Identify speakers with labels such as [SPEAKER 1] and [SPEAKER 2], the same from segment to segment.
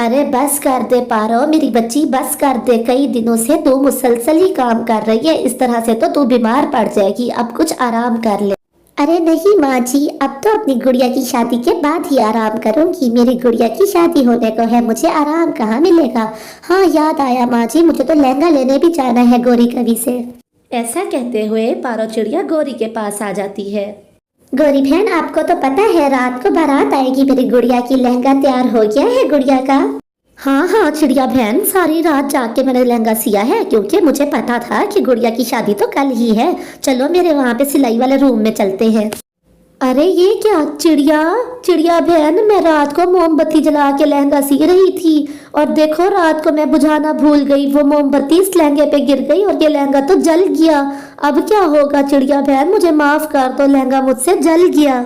[SPEAKER 1] अरे बस कर दे पारो मेरी बच्ची, बस कर दे। कई दिनों से तू मुसलसल ही काम कर रही है, इस तरह से तो तू बीमार पड़ जाएगी। अब कुछ आराम कर ले। अरे नहीं माँ जी, अब तो अपनी गुड़िया की शादी के बाद ही आराम करूंगी। मेरी गुड़िया की शादी होने को है, मुझे आराम कहाँ मिलेगा। हाँ याद आया माँ जी, मुझे तो लहंगा लेने भी जाना है गौरी कवि से। ऐसा कहते हुए पारो चिड़िया गौरी के पास आ जाती है। गौरी बहन, आपको तो पता है रात को बारात आएगी मेरी गुड़िया की, लहंगा तैयार हो गया है गुड़िया का? हाँ हाँ चिड़िया बहन, सारी रात जाके मैंने लहंगा सिया है, क्योंकि मुझे पता था कि गुड़िया की शादी तो कल ही है। चलो मेरे वहाँ पे सिलाई वाले रूम में चलते हैं। अरे ये क्या चिड़िया बहन, मैं रात को मोमबत्ती जला के लहंगा सी रही थी और देखो रात को मैं बुझाना भूल गई, वो मोमबत्ती इस लहंगे पे गिर गई और ये लहंगा तो जल गया। अब क्या होगा चिड़िया बहन, मुझे माफ कर दो, लहंगा मुझसे जल गया।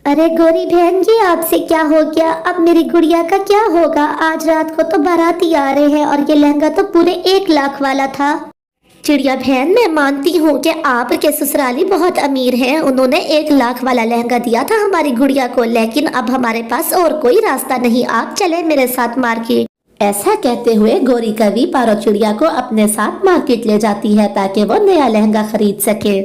[SPEAKER 1] अरे गौरी बहन जी, आपसे क्या हो गया? अब मेरी गुड़िया का क्या होगा? आज रात को तो बाराती आ रहे हैं और ये लहंगा तो पूरे 1 लाख वाला था। चिड़िया बहन, मैं मानती हूँ कि आपके ससुराली बहुत अमीर हैं, उन्होंने 1 लाख वाला लहंगा दिया था हमारी गुड़िया को, लेकिन अब हमारे पास और कोई रास्ता नहीं, आप चले मेरे साथ मार्केट। ऐसा कहते हुए गौरी कवि पारो चिड़िया को अपने साथ मार्केट ले जाती है ताकि वो नया लहंगा खरीद सके।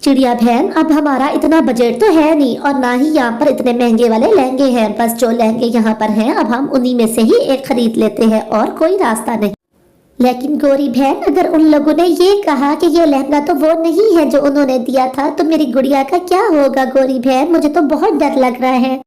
[SPEAKER 1] चिड़िया बहन, अब हमारा इतना बजट तो है नहीं और ना ही यहाँ पर इतने महंगे वाले लहंगे हैं, बस जो लहंगे यहाँ पर हैं अब हम उन्हीं में से ही एक खरीद लेते हैं और कोई रास्ता नहीं। लेकिन गौरी बहन, अगर उन लोगों ने ये कहा कि ये लहंगा तो वो नहीं है जो उन्होंने दिया था, तो मेरी गुड़िया का क्या होगा गौरी बहन? मुझे तो बहुत डर लग रहा है।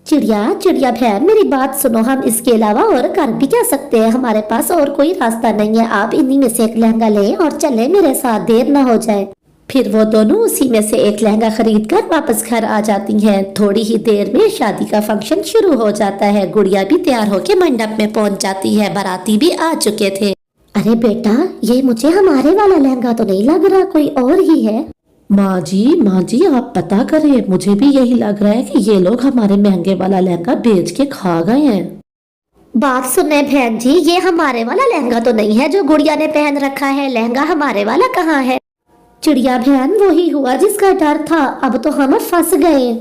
[SPEAKER 1] चिड़िया बहन, मेरी बात सुनो, हम इसके अलावा और कर भी क्या सकते हैं? हमारे पास और कोई रास्ता नहीं है, आप इन्हीं में से एक लहंगा लें और चले मेरे साथ, देर ना हो जाए। फिर वो दोनों उसी में से एक लहंगा खरीद कर वापस घर आ जाती हैं। थोड़ी ही देर में शादी का फंक्शन शुरू हो जाता है। गुड़िया भी तैयार होकर मंडप में पहुंच जाती है, बाराती भी आ चुके थे। अरे बेटा, ये मुझे हमारे वाला लहंगा तो नहीं लग रहा, कोई और ही है।
[SPEAKER 2] माँ जी आप पता करें, मुझे भी यही लग रहा है कि ये लोग हमारे महंगे वाला लहंगा बेच के खा गए हैं।
[SPEAKER 1] बात सुने बहन जी, ये हमारे वाला लहंगा तो नहीं है जो गुड़िया ने पहन रखा है, लहंगा हमारे वाला कहाँ है? चिड़िया बहन, वही हुआ जिसका डर था, अब तो हम फंस गए।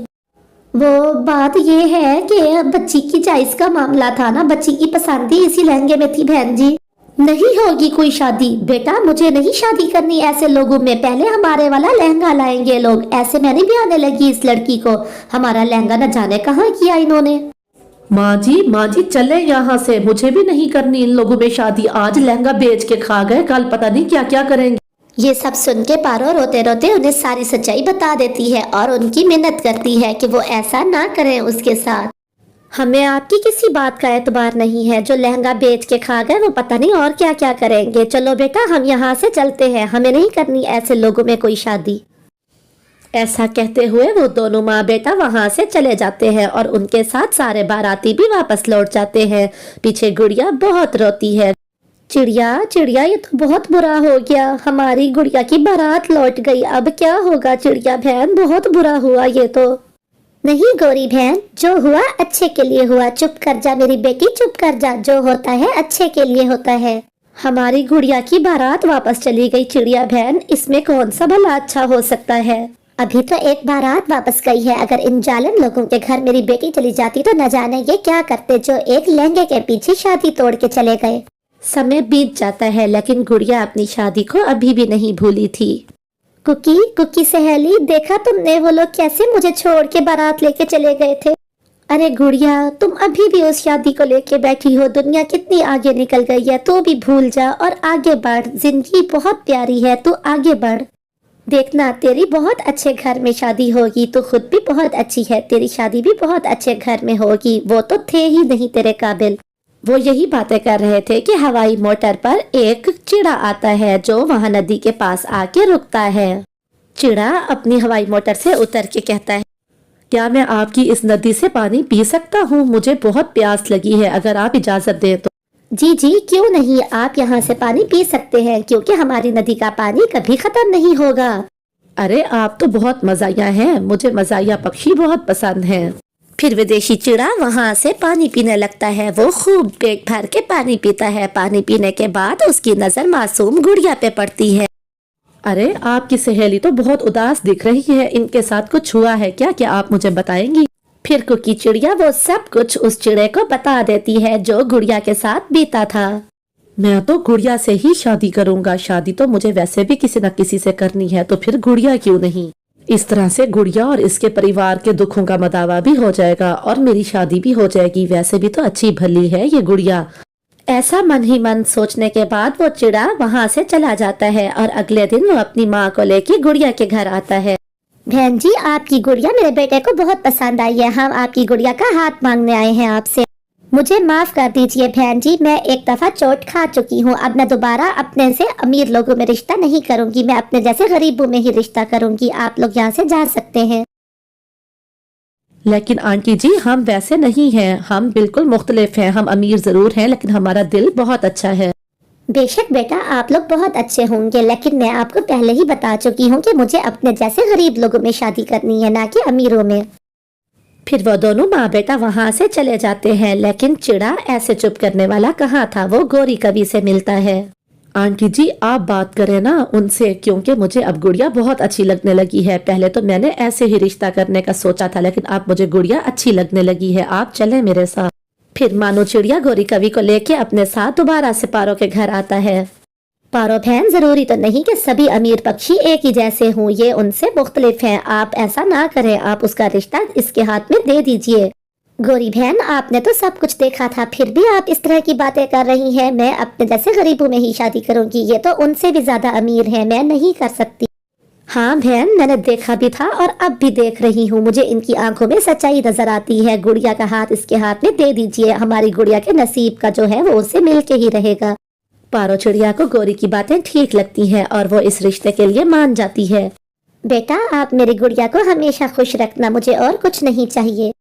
[SPEAKER 1] वो बात ये है कि बच्ची की चॉइस का मामला था ना, बच्ची की पसंद ही इसी लहंगे में थी। बहन जी, नहीं होगी कोई शादी। बेटा, मुझे नहीं शादी करनी ऐसे लोगों में, पहले हमारे वाला लहंगा लाएंगे लोग। ऐसे मैं नहीं ब्याने लगी इस लड़की को, हमारा लहंगा न जाने कहाँ किया इन्होंने।
[SPEAKER 2] माँ जी चले यहाँ से, मुझे भी नहीं करनी इन लोगों में शादी। आज लहंगा बेच के खा गए, कल पता नहीं क्या क्या करेंगे।
[SPEAKER 1] ये सब सुन के पारो रोते रोते उन्हें सारी सच्चाई बता देती है और उनकी मिन्नत करती है कि वो ऐसा ना करें उसके साथ। हमें आपकी किसी बात का एतबार नहीं है, जो लहंगा बेच के खा गए वो पता नहीं और क्या क्या करेंगे। चलो बेटा, हम यहाँ से चलते हैं, हमें नहीं करनी ऐसे लोगों में कोई शादी। ऐसा कहते हुए वो दोनों माँ बेटा वहाँ से चले जाते हैं और उनके साथ सारे बाराती भी वापस लौट जाते हैं। पीछे गुड़िया बहुत रोती है। चिड़िया, ये तो बहुत बुरा हो गया, हमारी गुड़िया की बारात लौट गई, अब क्या होगा? चिड़िया बहन, बहुत बुरा हुआ ये तो। नहीं गौरी बहन, जो हुआ अच्छे के लिए हुआ, चुप कर जा मेरी बेटी, चुप कर जा, जो होता है अच्छे के लिए होता है। हमारी गुड़िया की बारात वापस चली गई चिड़िया बहन, इसमें कौन सा भला अच्छा हो सकता है? अभी तो एक बारात वापस गई है, अगर इन जालिम लोगों के घर मेरी बेटी चली जाती तो न जाने ये क्या करते, जो एक लहंगे के पीछे शादी तोड़ के चले गए। समय बीत जाता है लेकिन गुड़िया अपनी शादी को अभी भी नहीं भूली थी। कुकी सहेली, देखा तुमने वो लोग कैसे मुझे छोड़ के बारात लेके चले गए थे? अरे गुड़िया, तुम अभी भी उस शादी को लेके बैठी हो, दुनिया कितनी आगे निकल गई है, तो भी भूल जा और आगे बढ़, जिंदगी बहुत प्यारी है, तू आगे बढ़। देखना तेरी बहुत अच्छे घर में शादी होगी, तू खुद भी बहुत अच्छी है, तेरी शादी भी बहुत अच्छे घर में होगी, वो तो थे ही नहीं तेरे काबिल। वो यही बातें कर रहे थे कि हवाई मोटर पर एक चिड़ा आता है जो वहां नदी के पास आके रुकता है। चिड़ा अपनी हवाई मोटर से उतर के कहता है, क्या मैं आपकी इस नदी से पानी पी सकता हूँ? मुझे बहुत प्यास लगी है, अगर आप इजाजत दें तो। जी क्यों नहीं, आप यहाँ से पानी पी सकते हैं, क्योंकि हमारी नदी का पानी कभी खत्म नहीं होगा।
[SPEAKER 2] अरे आप तो बहुत मजाया हैं, मुझे मजाया पक्षी बहुत पसंद हैं।
[SPEAKER 1] फिर विदेशी चिड़ा वहाँ से पानी पीने लगता है। वो खूब पेट भर के पानी पीता है। पानी पीने के बाद उसकी नजर मासूम गुड़िया पे पड़ती है।
[SPEAKER 2] अरे आपकी सहेली तो बहुत उदास दिख रही है, इनके साथ कुछ हुआ है क्या? क्या आप मुझे बताएंगी? फिर कुकी चिड़िया वो सब कुछ उस चिड़े को बता देती है जो गुड़िया के साथ बीता था। मैं तो गुड़िया से ही शादी करूंगा, शादी तो मुझे वैसे भी किसी न किसी से करनी है, तो फिर गुड़िया क्यों नहीं। इस तरह से गुड़िया और इसके परिवार के दुखों का मदावा भी हो जाएगा और मेरी शादी भी हो जाएगी। वैसे भी तो अच्छी भली है ये गुड़िया। ऐसा मन ही मन सोचने के बाद वो चिड़ा वहाँ से चला जाता है और अगले दिन वो अपनी माँ को लेके गुड़िया के घर आता है।
[SPEAKER 1] बहन जी, आपकी गुड़िया मेरे बेटे को बहुत पसंद आई है। हम आपकी गुड़िया का हाथ मांगने आए हैं आपसे। मुझे माफ कर दीजिए बहन जी, मैं एक दफा चोट खा चुकी हूँ। अब मैं दोबारा अपने से अमीर लोगों में रिश्ता नहीं करूंगी, मैं अपने जैसे गरीबों में ही रिश्ता करूंगी। आप लोग यहाँ से जा सकते हैं।
[SPEAKER 2] लेकिन आंटी जी, हम वैसे नहीं हैं, हम बिल्कुल मुख्तलिफ हैं। हम अमीर जरूर हैं लेकिन हमारा दिल बहुत अच्छा है।
[SPEAKER 1] बेशक बेटा, आप लोग बहुत अच्छे होंगे, लेकिन मैं आपको पहले ही बता चुकी हूँ कि मुझे अपने जैसे गरीब लोगों में शादी करनी है, ना कि अमीरों में।
[SPEAKER 2] फिर वो दोनों माँ बेटा वहाँ से चले जाते हैं, लेकिन चिड़ा ऐसे चुप करने वाला कहाँ था। वो गोरी कवि से मिलता है। आंटी जी, आप बात करें ना उनसे, क्योंकि मुझे अब गुड़िया बहुत अच्छी लगने लगी है। पहले तो मैंने ऐसे ही रिश्ता करने का सोचा था, लेकिन अब मुझे गुड़िया अच्छी लगने लगी है। आप चलें मेरे साथ। फिर मानो चिड़िया गोरी कवि को लेके अपने साथ दोबारा से पारो के घर आता है। पारो बहन, जरूरी तो नहीं कि सभी अमीर पक्षी एक ही जैसे हों, ये उनसे मुख्तलिफ हैं। आप ऐसा ना करें, आप उसका रिश्ता इसके हाथ में दे दीजिए। गोरी बहन, आपने तो सब कुछ देखा था, फिर भी आप इस तरह की बातें कर रही हैं। मैं अपने जैसे गरीबों में ही शादी करूंगी, ये तो उनसे भी ज्यादा अमीर हैं, मैं नहीं कर सकती। हाँ बहन, मैंने देखा भी था और अब भी देख रही हूँ। मुझे इनकी आंखों में सच्चाई नजर आती है। गुड़िया का हाथ इसके हाथ में दे दीजिए, हमारी गुड़िया के नसीब का जो है वो उससे मिल के ही रहेगा। पारो चिड़िया को गोरी की बातें ठीक लगती हैं और वो इस रिश्ते के लिए मान जाती है। बेटा, आप मेरी गुड़िया को हमेशा खुश रखना, मुझे और कुछ नहीं चाहिए।